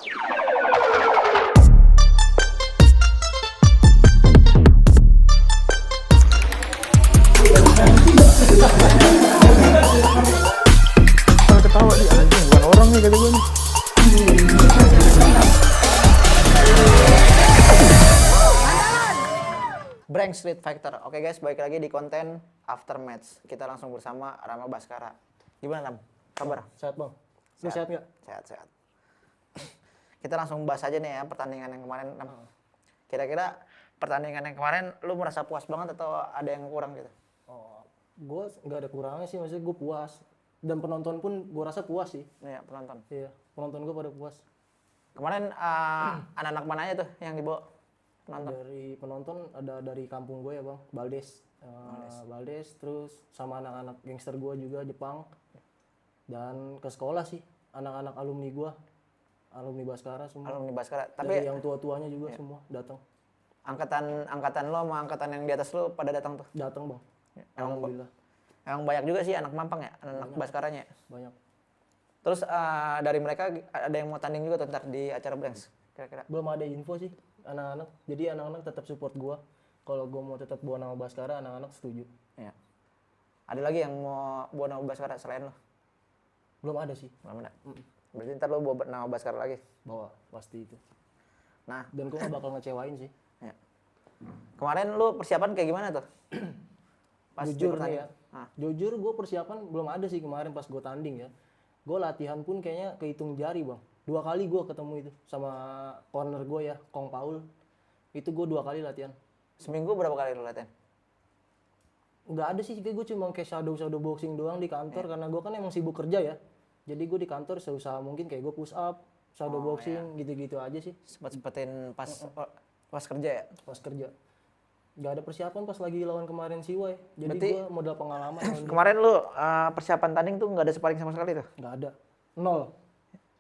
Ketawa dia anjing, bukan orang nih kata gue nih. Brank Street Fighter. Oke guys, balik lagi di konten After Match. Kita langsung bersama Rama Baskara. Gimana Ram? Kabar? Sehat bang. Lu sehat nggak? Sehat. Kita langsung bahas aja nih ya pertandingan yang kemarin Ram. Kira-kira pertandingan yang kemarin lu merasa puas banget atau ada yang kurang gitu? Oh, gue nggak ada kurangnya sih, maksudnya gue puas. Dan penonton pun gue rasa puas sih. Iya, penonton. Iya, penonton gue pada puas. Kemarin anak-anak mana aja tuh yang dibawa penonton? Dari penonton ada dari kampung gue ya bang, Baldes. Baldes, terus sama anak-anak gangster gue juga Jepang. Dan ke sekolah sih, anak-anak alumni gue. Alumni Baskara semua. Alumni Baskara. Dari Tapi yang tua-tuanya juga semua datang. angkatan lo sama angkatan yang di atas lo pada datang tuh. Datang bang. Emang, Alhamdulillah. emang banyak juga sih anak Mampang ya, anak Baskaranya. Banyak. Terus dari mereka ada yang mau tanding juga tuh ntar di acara Branks kira-kira. Belum ada info sih anak-anak. Jadi anak-anak tetap support gue. Kalau gue mau tetap bawa nama Baskara, anak-anak setuju. Iya. Ada lagi yang mau bawa nama Baskara selain lo? Belum ada sih. Belum ada. Berarti ntar lo bawa nama Baskara lagi. Bawa pasti itu. Nah, Dan gue gak bakal ngecewain sih. ya. Kemarin lo persiapan kayak gimana tuh? Pas di Jujur nih pertandingan. ya. Ah, Jujur gue persiapan belum ada sih kemarin pas gue tanding ya. Gue latihan pun kayaknya kehitung jari bang. 2 kali gue ketemu itu sama corner gue ya, Kong Paul. Itu gue 2 kali latihan. seminggu berapa kali lo latihan? Nggak ada sih, gue cuma kayak shadow boxing doang di kantor. Karena gue kan emang sibuk kerja ya. Jadi gue di kantor seusaha mungkin kayak gue push up, shadow boxing gitu-gitu aja sih Sempet-sempetin pas kerja ya? pas kerja. Nggak ada persiapan pas lagi lawan kemarin Siwai. Jadi Berarti- gue modal pengalaman. lawan dia. Kemarin lo persiapan tanding tuh nggak ada sparring sama sekali tuh? Nggak ada. 0.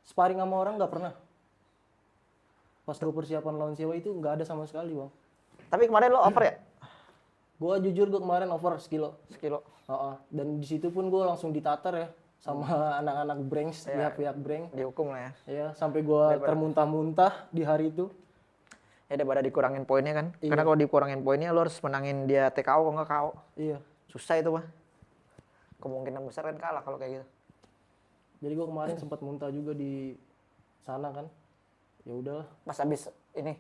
Sparring sama orang nggak pernah. Pas gue persiapan lawan Siwa itu nggak ada sama sekali bang. Tapi kemarin lo over ya? Gue jujur gue kemarin over sekilo. Sekilo. Dan di situ pun gue langsung ditatar ya sama anak-anak Branks, pihak-pihak Brank. Dihukum lah ya. Ya sampai gue termuntah-muntah di hari itu. Ya daripada dikurangin poinnya kan. Karena kalau dikurangin poinnya lo harus menangin dia TKO kalau nggak KO. Iya. Susah itu mah. Kemungkinan besar kan kalah kalau kayak gitu. Jadi gue kemarin sempat muntah juga di sana kan. Ya udahlah, Pas habis ini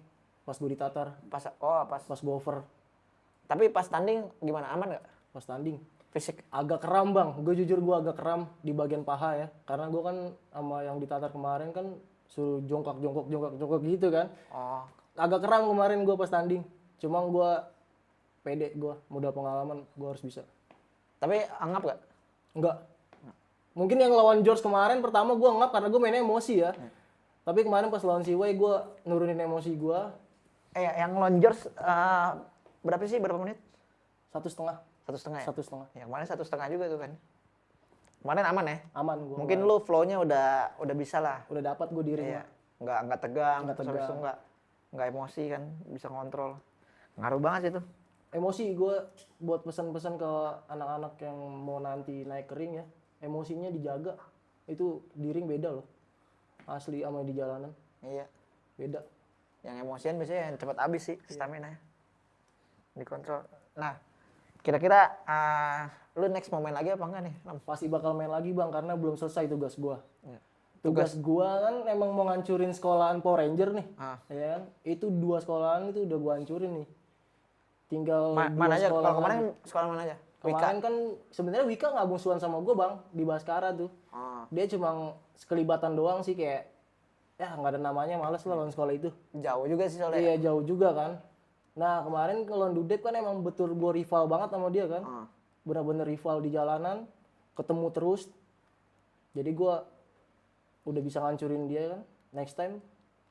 pas gue ditatar, pas pas gue over, tapi pas tanding gimana, aman nggak pas tanding. fisik? Agak kram bang, gue jujur gue agak kram di bagian paha ya. Karena gue kan sama yang ditatar kemarin kan suruh jongkok gitu kan. Oh, Agak kram kemarin gue pas tanding. Cuma gue pede, gue modal pengalaman, gue harus bisa. tapi anggap nggak? Enggak. Mungkin yang lawan George kemarin pertama gue ngap karena gue mainnya emosi ya. Tapi kemarin pas lawan Siwai gue nurunin emosi gue Yang lonjors berapa menit? 1,5. 1,5 ya? 1,5. Ya kemarin 1,5 juga tuh kan. Kemarin aman ya? Aman gue. Mungkin lu flow-nya udah bisa lah. Udah dapat gue diri Iya. gue. Nggak tegang, Nggak terus habis itu tegang. nggak emosi kan, bisa kontrol. Ngaruh banget sih itu. Emosi gue buat pesan-pesan ke anak-anak yang mau nanti naik ke ring ya. Emosinya dijaga. Itu di ring beda loh. Asli sama di jalanan. Iya. Beda. Yang emosian biasanya yang cepat habis sih stamina nya. Dikontrol. Nah, kira-kira lu next mau main lagi apa enggak nih, Ram? Pasti bakal main lagi bang karena belum selesai tugas gue. Iya. Tugas gue kan emang mau ngancurin sekolahan Power Ranger nih. Ya kan? Itu 2 sekolahan itu udah gue hancurin nih. Tinggal Mana 2 aja? sekolah Kalau kemarin lagi. sekolah mana aja? Kemarin kan sebenarnya Wika nggak musuhan sama gue bang di Baskara tuh. Oh, Dia cuma sekelibatan doang sih kayak ya nggak ada namanya, males lah lawan sekolah itu. jauh juga sih soalnya. Iya jauh juga kan. Nah kemarin kalau Dudep kan emang betul gue rival banget sama dia kan. Bener-bener rival di jalanan, ketemu terus. Jadi gue udah bisa ngancurin dia kan. Next time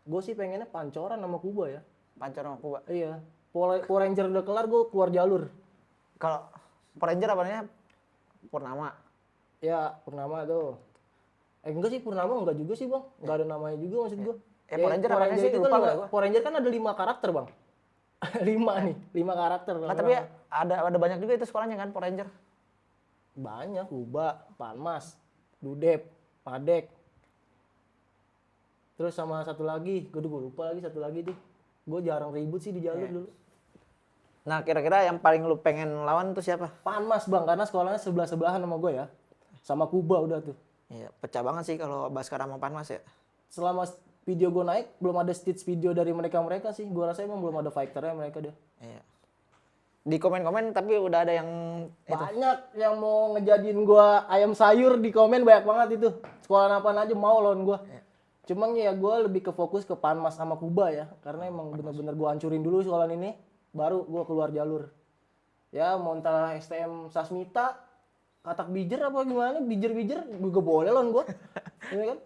gue sih pengennya pancoran sama Kuba ya. Pancor sama Kuba. Iya. Power Ranger udah kelar gue keluar jalur. Kalau Power Ranger apa namanya? Purnama. Ya Purnama tuh. Enggak sih Purnama enggak juga sih bang. Enggak ada namanya juga maksud gue. Power Ranger apanya sih? itu Lupa kan gue. Power Ranger kan ada 5 karakter bang. 5 nih, 5 karakter. Nah, tapi ya, ada banyak juga itu sekolahnya kan Power Ranger. Banyak, Kuba, Panmas, Dudep, Padek. Terus sama satu lagi, gue lupa lagi satu lagi deh. Gue jarang ribut sih di jalur dulu. Nah, kira-kira yang paling lu pengen lawan tuh siapa? Panmas bang, karena sekolahnya sebelah-sebelahan sama gue ya. Sama Kuba udah tuh. Iya, pecah banget sih kalau Baskara sama Panmas ya. Selama video gue naik, belum ada stitch video dari mereka sih. Gue rasa emang belum ada fighternya mereka deh. Iya. Di komen-komen tapi udah ada yang Banyak yang mau ngejadiin gue ayam sayur di komen, banyak banget itu. Sekolah apaan aja mau lawan gue. Iya. Cuman ya gue lebih ke fokus ke Panmas sama Kuba ya. Karena emang bener-bener gue hancurin dulu sekolah ini. Baru gue keluar jalur. Ya mau entah STM Sasmita, Katak Bijer apa gimana, Bijer juga boleh lawan gue. Iya kan?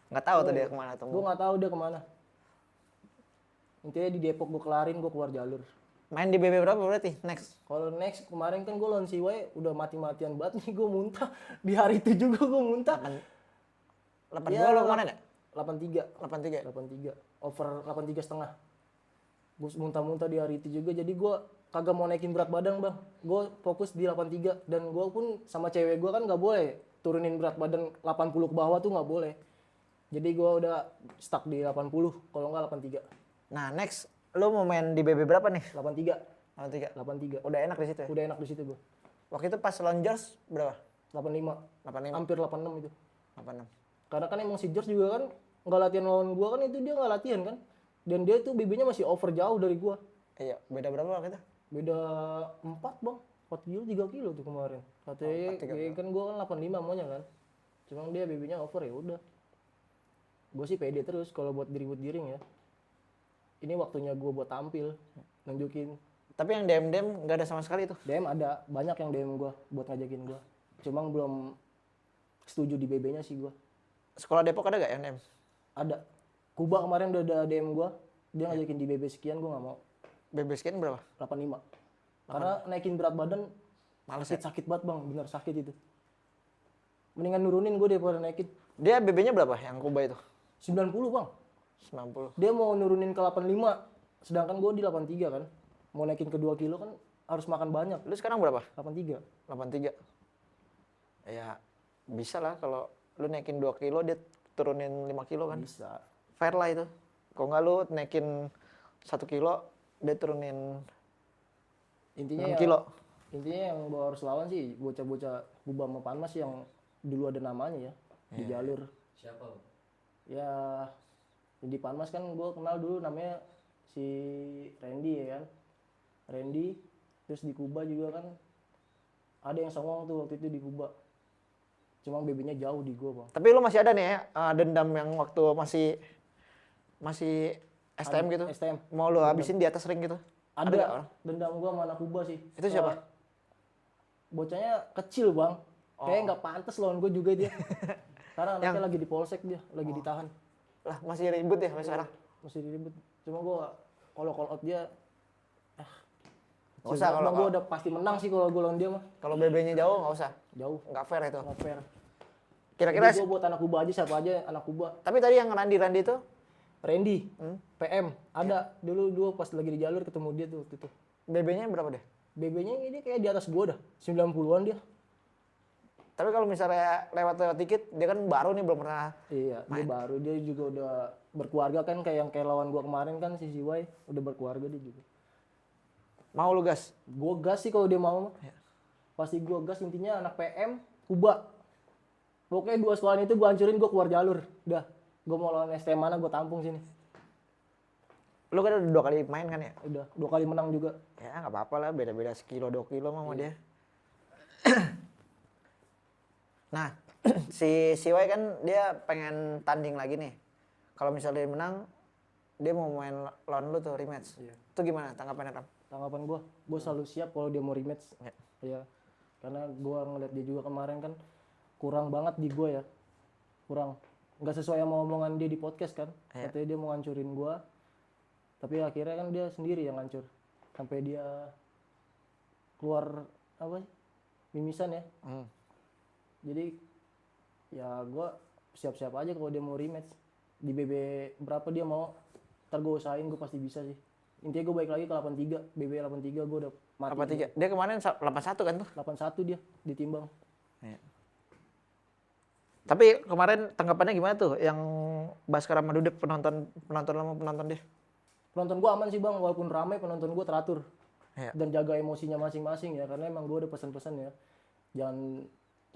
nggak tahu tuh dia kemana tuh. Gue nggak tahu dia kemana. Intinya di Depok gue kelarin, gue keluar jalur. Main di BB berapa berarti? Next. Kalau next kemarin kan gue lawan Siwai udah mati-matian banget nih, gue muntah. Di hari itu juga gue muntah. 82 lo kemana ya? 83. 83. Over 83 setengah. Gue muntah-muntah di hari itu juga, jadi gue kagak mau naikin berat badan bang. Gue fokus di 83 dan gue pun sama cewek gue kan nggak boleh turunin berat badan 80 ke bawah tuh nggak boleh. Jadi gue udah stuck di 80, kalau nggak 83. Nah, next lo mau main di BB berapa nih? 83. 83. Udah enak di situ ya? Udah enak di situ gue. Waktu itu pas lawan George berapa? 85. 85. Hampir 86 itu. 86. Karena kan emang si George juga kan nggak latihan lawan gue kan, itu dia nggak latihan kan. Dan dia tuh BB-nya masih over jauh dari gue. Iya, beda berapa waktu itu? Beda 4 bang. 4 kilo, 3 kilo tuh kemarin. Katanya kan gue kan 85 maunya kan. Cuma dia BB-nya over, ya udah. Gue sih pede terus kalau buat diribut-giring ya. Ini waktunya gue buat tampil, nunjukin. Tapi yang DM nggak ada sama sekali tuh. DM ada, banyak yang DM gue buat ngajakin gue. Cuma belum setuju di BB-nya sih gue. Sekolah Depok ada gak yang DM? Ada. Kuba kemarin udah ada DM gue, dia ngajakin di BB sekian, gue nggak mau. BB sekian berapa? 85. Karena naikin berat badan Males sakit banget bang, bener sakit itu. Mendingan nurunin gue daripada naikin. Dia BB-nya berapa yang Kuba itu? 90 bang. 90. Dia mau nurunin ke 85, sedangkan gue di 83 kan. Mau naikin ke 2 kilo kan harus makan banyak. Lu sekarang berapa? 83. 83. Ya bisa lah kalau lu naikin 2 kilo dia turunin 5 kilo kan. Bisa. Fair lah itu. Kalau nggak lu naikin 1 kilo dia turunin Intinya 6 kilo. Intinya yang gue harus lawan sih bocah-bocah Kuba sama Panmas yang dulu ada namanya ya di jalur. Siapa? Ya di Panmas kan gue kenal dulu namanya si Randy ya kan. Randy, terus di Kuba juga kan ada yang songong tuh waktu itu di Kuba. Cuma BB-nya jauh di gue bang. Tapi lu masih ada nih ya dendam yang waktu masih STM gitu? STM. Mau lu habisin di atas ring gitu? Ada nggak orang? Dendam gue sama anak Kuba sih. Itu siapa? Bocahnya kecil bang. Kayaknya nggak pantas lawan gue juga dia. Karena anaknya lagi di polsek dia, lagi ditahan. Lah masih ribut ya sampai sekarang? Masih diribut. Cuma gue kalau call out dia, Nggak usah kalau gue udah pasti menang sih kalau gue lawan dia mah. kalau BB-nya jauh nggak usah. Jauh. Nggak fair itu. Nggak fair. Kira-kira Gue buat anak Kuba aja, siapa aja anak Kuba. tapi tadi yang Randy itu Randy, PM, ada dulu pas lagi di jalur ketemu dia tuh waktu itu. BB-nya berapa deh? BB-nya ini kayak di atas gua dah, 90-an dia. Tapi kalau misalnya lewat dikit, dia kan baru nih belum pernah. Iya, dia baru, dia juga udah berkeluarga kan kayak lawan gua kemarin kan si Siwai udah berkeluarga dia juga. Mau lu gas? Gua gas sih kalau dia mau. Pasti gua gas, intinya anak PM, Kuba. Pokoknya 2 sekolah itu gua hancurin, gua keluar jalur. Udah, gua mau lawan STM mana gua tampung sini. Lu kan udah 2 kali main kan ya? Udah, 2 kali menang juga. Ya nggak apa-apa lah, beda-beda sekilo 2 kilo sama dia. Nah, si Wai kan dia pengen tanding lagi nih. Kalau misalnya dia menang, dia mau main lawan lu tuh rematch. Iya. Itu gimana tanggapannya, Ram? Tanggapan gua selalu siap kalau dia mau rematch. Iya. Karena gua ngeliat dia juga kemarin kan kurang banget di gua ya. Kurang. Nggak sesuai sama omongan dia di podcast kan. Katanya dia mau ngancurin gua. Tapi akhirnya kan dia sendiri yang ngancur. Sampai dia keluar apa sih? Mimisan ya. Jadi ya gua siap-siap aja kalau dia mau rematch. Di BB berapa dia mau, ntar gue usahain, gue pasti bisa sih. Intinya gue balik lagi ke 83, BB 83 gue udah mati. 83. Dia kemarin 81 kan tuh? 81 dia ditimbang. Iya. Tapi kemarin tanggapannya gimana tuh yang Baskara sama Dudek penonton lama penonton dia? Penonton gue aman sih bang, walaupun ramai penonton gue teratur. Iya. Dan jaga emosinya masing-masing ya, karena emang gue udah pesan-pesan ya. Jangan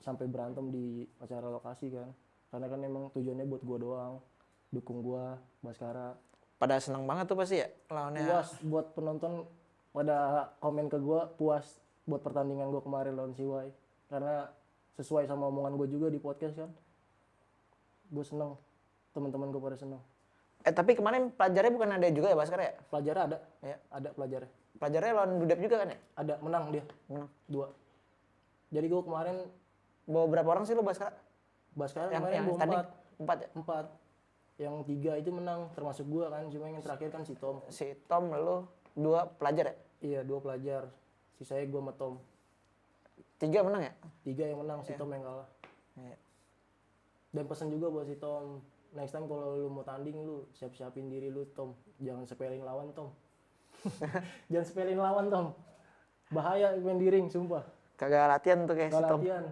sampai berantem di acara lokasi kan. Karena kan emang tujuannya buat gue doang. Dukung gue, Baskara. Pada seneng banget tuh pasti ya lawannya. Puas buat penonton pada komen ke gue, puas buat pertandingan gue kemarin lawan Siwai. Karena sesuai sama omongan gue juga di podcast kan. Gue seneng, teman-teman gue pada seneng. Tapi kemarin pelajarnya bukan ada juga ya Baskara ya? Pelajarnya ada, Ya. ada pelajarnya. Pelajarnya lawan Dudek juga kan ya? Ada, menang dia, Menang. 2. Jadi gue kemarin Bawa berapa orang sih lu Baskara? Baskara Yang kemarin gue tanding 4. 4 ya? 4. Yang 3 itu menang, termasuk gue kan. Cuma yang terakhir kan si Tom. Si Tom lu 2 pelajar ya? Iya, 2 pelajar. Sisanya gue sama Tom. 3 menang ya? 3 yang menang, si Tom yang kalah. Iya. Dan pesan juga buat si Tom, next time kalau lu mau tanding lu siap-siapin diri lu Tom. Jangan sepelin lawan Tom. Jangan sepelin lawan Tom. Bahaya main di ring, sumpah. Kagak latihan tuh kayak si Gak Tom. latihan.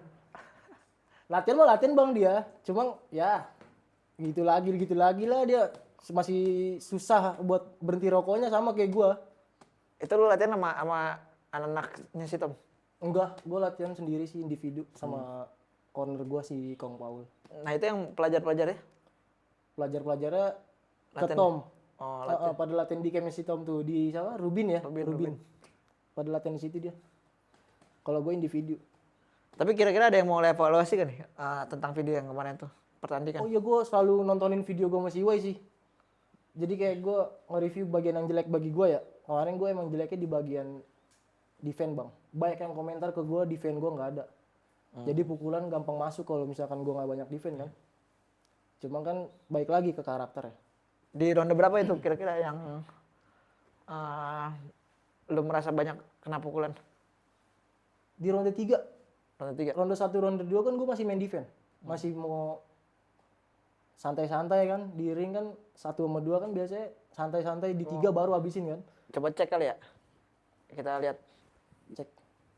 Latihan mah latihan bang dia. Cuma ya gitu lagi lah dia. Masih susah buat berhenti rokoknya sama kayak gua. Itu lu latihan sama anak-anaknya si Tom? Enggak, gua latihan sendiri sih individu sama corner gua si Kong Paul. Nah itu yang pelajar-pelajar ya? Pelajar-pelajarnya ke Latihan. Tom. Oh Pada latihan di camp si Tom tuh di siapa? Rubin ya? Rubin. Pada latihan di situ dia. Kalau gue individu. Tapi kira-kira ada yang mau evaluasi kan nih tentang video yang kemarin tuh pertandingan? Oh iya, gue selalu nontonin video gue sama si Iwai sih. Jadi kayak gue nge-review bagian yang jelek bagi gue ya. Kemarin gue emang jeleknya di bagian defend bang. Banyak yang komentar ke gue defend gue nggak ada. Jadi pukulan gampang masuk kalau misalkan gue nggak banyak defend kan. Cuma kan baik lagi ke karakter ya. Di ronde berapa itu kira-kira yang lu merasa banyak kena pukulan? Di ronde 3. Ronde 3? Ronde 1, ronde 2 kan gue masih main defend. Masih mau santai-santai kan. Di ring kan 1 sama 2 kan biasanya santai-santai. Di 3 baru habisin kan. Coba cek kali ya. Kita lihat. Cek.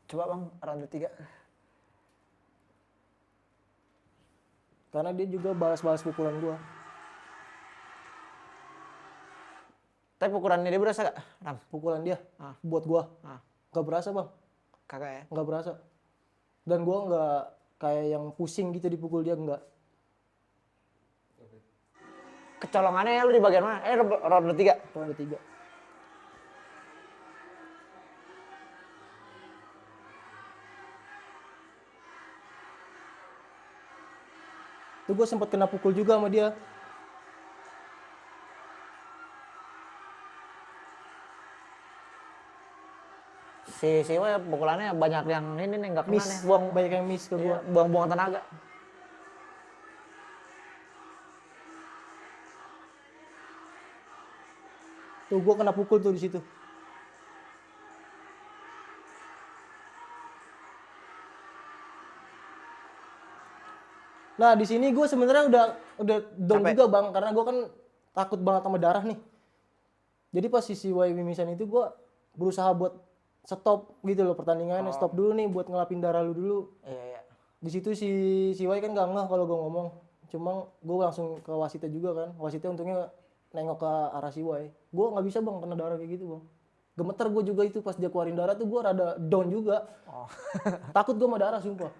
Coba bang ronde 3. Karena dia juga balas-balas pukulan gue. Tapi pukulannya dia berasa gak, Ram? Pukulan dia buat gue. Gak berasa bang. Kagak ya? Nggak berasa. Dan gue nggak kayak yang pusing gitu dipukul dia, nggak. Kecolongannya lu di bagian mana? Ronde 3? Ronde 3. Tuh gue sempat kena pukul juga sama dia. Si Siwa pukulannya banyak yang ini nih nggak kena Miss, nih. Buang banyak yang miss ke gue. buang-buang tenaga. Tuh gue kena pukul tuh di situ. Nah di sini gue sebenarnya udah down Capek. juga bang, karena gue kan takut banget sama darah nih. Jadi pas si Siwai mimisan itu gue berusaha buat stop gitu loh pertandingannya, stop dulu nih buat ngelapin darah lu dulu. Iya. Di situ si Siwai kan gak ngeh kalau gue ngomong. Cuma gue langsung ke wasitnya juga kan. Wasitnya untungnya nengok ke arah Siwai. Gue nggak bisa bang kena darah kayak gitu bang. Gemeter gue juga itu pas dia keluarin darah tuh gue rada down juga. Takut gue sama darah sumpah.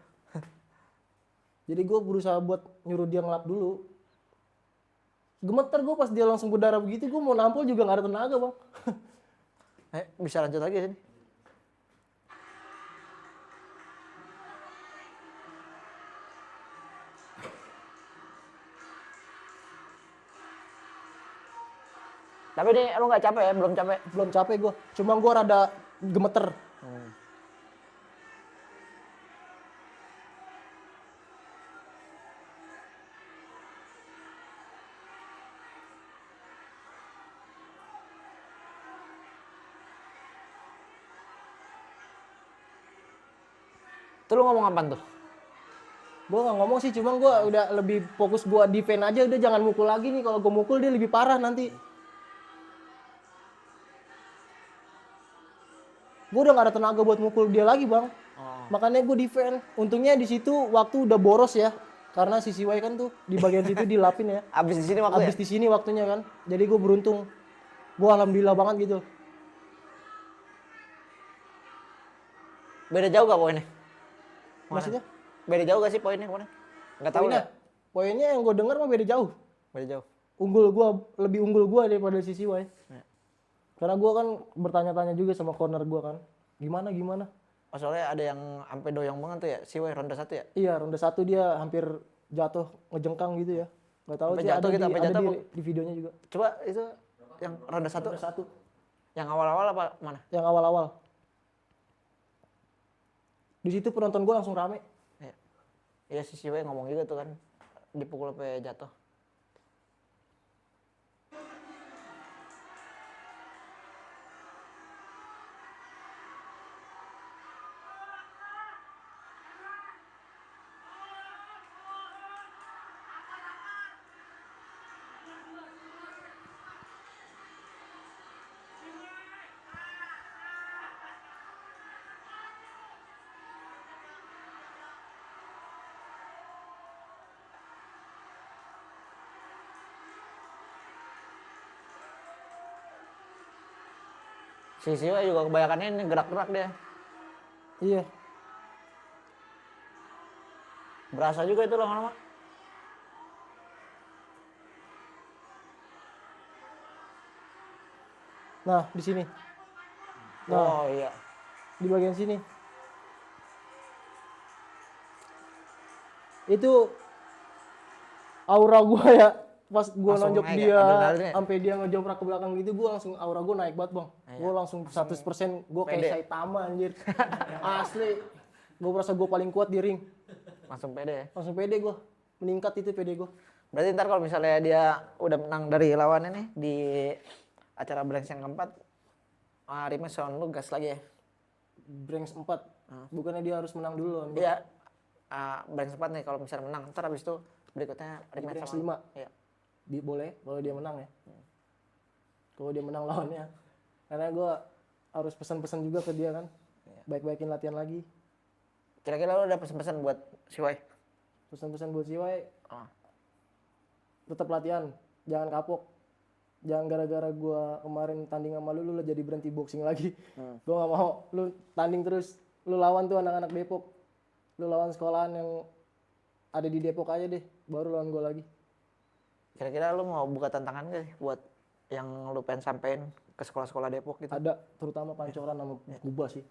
Jadi gue berusaha buat nyuruh dia ngelap dulu. Gemeter gue pas dia langsung berdarah begitu, gue mau nampol juga gak ada tenaga bang. Bisa lanjut lagi sini. Tapi ini lu nggak capek ya? Belum capek? Belum capek gue, cuma gue rada gemeter. Tuh lu ngomong apaan tuh? Gue gak ngomong sih, cuma gue udah lebih fokus gue defend aja, udah jangan mukul lagi nih. Kalau gue mukul dia lebih parah nanti. Gue udah gak ada tenaga buat mukul dia lagi bang. Makanya gue defend. Untungnya di situ waktu udah boros ya. Karena si Siwai kan tuh di bagian situ dilapin ya. Abis di sini waktu Abis di sini waktunya kan. Jadi gue beruntung. Gue alhamdulillah banget gitu. Beda jauh gak poinnya? Maksudnya? Beda jauh gak sih poinnya kemarin? Nggak tahu ya. Poinnya yang gue denger mah beda jauh. Beda jauh. Lebih unggul gue daripada si Siwai. Ya. Karena gue kan bertanya-tanya juga sama corner gue kan. Gimana? Oh, soalnya ada yang sampai doyong banget tuh ya, Siwai ronde 1 ya? Iya, ronde 1 dia hampir jatuh ngejengkang gitu ya. Gak tahu Sampai sih jatuh gitu, sampai jatuh di videonya juga. Coba itu yang ronde 1. Ronde 1. Yang awal-awal apa mana? Yang awal-awal. Di situ penonton gue langsung rame. Iya. Iya si Siwai ngomong juga tuh kan, dipukul sampai jatuh. Si Siwai juga kebanyakan ini gerak-gerak dia. Iya. Berasa juga itu lama-lama. Nah, di sini. Nah, Oh iya. di bagian sini. Itu aura gua ya pas gua Langsung nonjok naik dia ya, adrenalinnya. sampai dia ngejoprak ke belakang gitu, gua langsung aura gua naik banget, Bang. Gua langsung 100% gua kayak pede. Saitama anjir. Asli. Gua merasa gua paling kuat di ring. Langsung pede ya. Langsung pede gua. Meningkat itu pede gua. Berarti ntar kalau misalnya dia udah menang dari lawannya nih di acara Blanks yang keempat, rematch sama lu gas lagi ya? Branks 4. Bukannya dia harus menang dulu lawan gua. Iya. Blanks 4 nih kalau misalnya menang, ntar abis itu berikutnya rematch Branks sama 5. Iya. Boleh kalau dia menang ya. Kalau dia menang lawannya. Karena gua harus pesan-pesan juga ke dia kan. Baik-baikin latihan lagi. Kira-kira lu ada pesan-pesan buat Siwai? Pesan-pesan buat Siwai, Oh. tetap latihan, jangan kapok. Jangan gara-gara gua kemarin tanding sama lu jadi berhenti boxing lagi. Gua gak mau, lu tanding terus. Lu lawan tuh anak-anak Depok. Lu lawan sekolahan yang ada di Depok aja deh, baru lawan gua lagi. Kira-kira lu mau buka tantangan gak sih buat yang lu pengen sampein ke sekolah-sekolah Depok gitu? Ada, terutama Pancoran sama Kuba sih.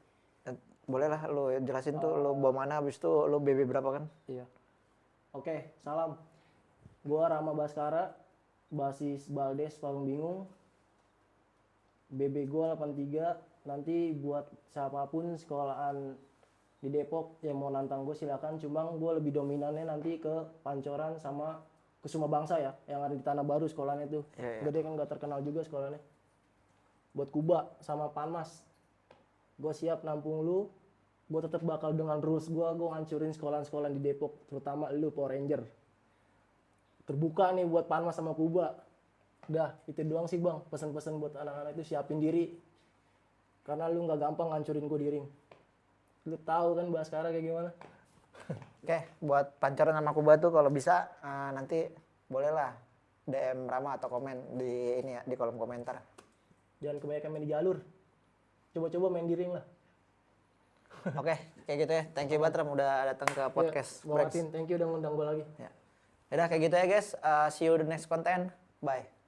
Boleh lah lu jelasin tuh lu bawa mana, abis itu lu BB berapa kan? Iya. Oke, salam. Gua Rama Baskara, basis Baldes Palung Bingung. BB gua 83. Nanti buat siapapun sekolahan di Depok yang mau nantang gue silakan. Cuma gue lebih dominannya nanti ke Pancoran sama Kusuma Bangsa ya, yang ada di Tanah Baru sekolahnya tuh. Iya. Gede kan gak terkenal juga sekolahnya. Buat Kuba sama Panmas, gue siap nampung lu. Gue tetap bakal dengan rules gue ngancurin sekolah-sekolah di Depok, terutama lu Power Ranger. Terbuka nih buat Panmas sama Kuba. Udah, itu doang sih bang, pesan-pesan buat anak-anak itu siapin diri. Karena lu nggak gampang ngancurin gue di ring. Lu tahu kan Baskara kayak gimana? Oke, buat Pancoran sama Kuba tuh kalau bisa nanti bolehlah DM Rama atau komen di ini ya, di kolom komentar. Jangan kebanyakan main di jalur. Coba-coba main di ring lah. Oke, kayak gitu ya. Thank you banget Ram udah datang ke podcast. Bang Martin, thank you udah ngundang gue lagi. Ya. Yaudah kayak gitu ya guys. See you the next content. Bye.